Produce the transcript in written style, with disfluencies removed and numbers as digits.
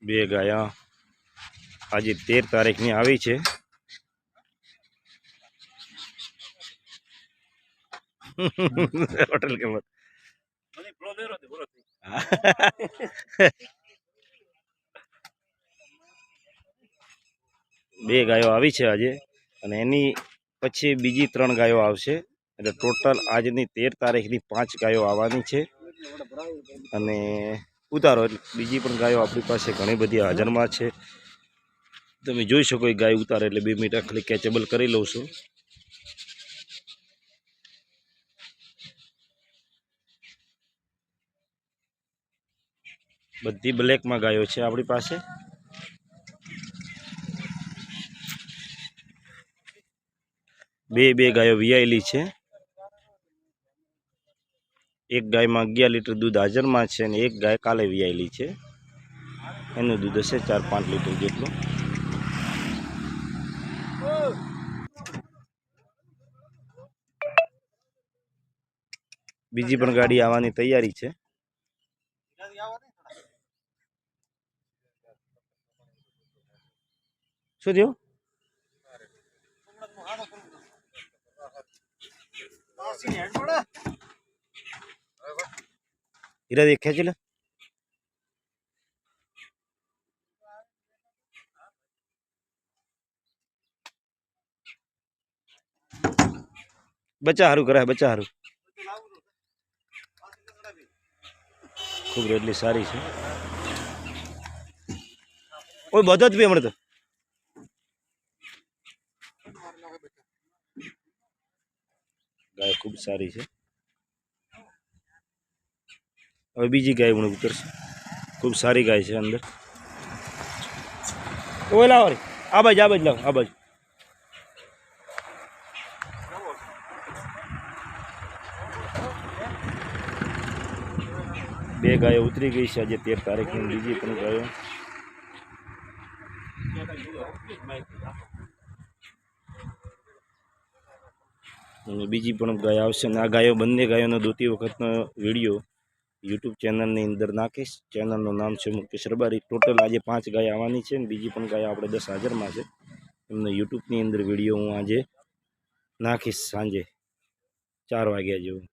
બે ગાયા આજે 13 તારીખની આવી છે। હોટલ કે મત બે ગાયો આવી છે આજે અને એની પછી બીજી 3 ગાયો આવશે એટલે ટોટલ આજની 13 તારીખની 5 ગાયો આવવાની છે અને ઉતારો એટલે બીજી પણ ગાયો આપણી પાસે ઘણી બધી હાજરમાં છે। તમે જોઈ શકો એ ગાય ઉતારે એટલે 2 મિનિટ ખાલી કેચેબલ કરી લઉં છું। બધી બ્લેકમાં ગાયો છે આપણી પાસે। બે ગાયો વિયાયેલી છે। એક ગાયમાં 11 લીટર દૂધ હાજરમાં છે અને એક ગાય કાલે વિયાયેલી છે। એનું દૂધ હશે 4-5 લીટર જેટલું। બીજી પણ ગાડી આવવાની તૈયારી છે। શું થયું? હીરા દેખ ખેંચી લે। બચ્ચા હારું કરાય, બચ્ચા હારું ખૂબ એટલી સારી છે। ઓય બધો જ પી હમણાં તો ગાય ખૂબ સારી છે। હવે બીજી ગાય હમણાં ઉતરશે। ખૂબ સારી ગાય છે અંદર। ઓય લાવો આ બાજુ લાવો આ બાજુ। બે ગાયો ઉતરી ગઈ છે આજે 13 તારીખની। બીજી પણ ગાયો અને બીજી પણ ગાય આવશે અને આ ગાયો બંને ગાયોનો દોતી વખતનો વિડીયો યુટ્યુબ ચેનલની અંદર નાખીશ। ચેનલનું નામ છે મુકેશ રબારી। ટોટલ આજે 5 ગાય આવવાની છે અને બીજી પણ ગાય આપણે 10 હાજરમાં છે। એમને યુટ્યુબની અંદર વિડીયો હું આજે નાખીશ સાંજે 4 વાગ્યા જેવું।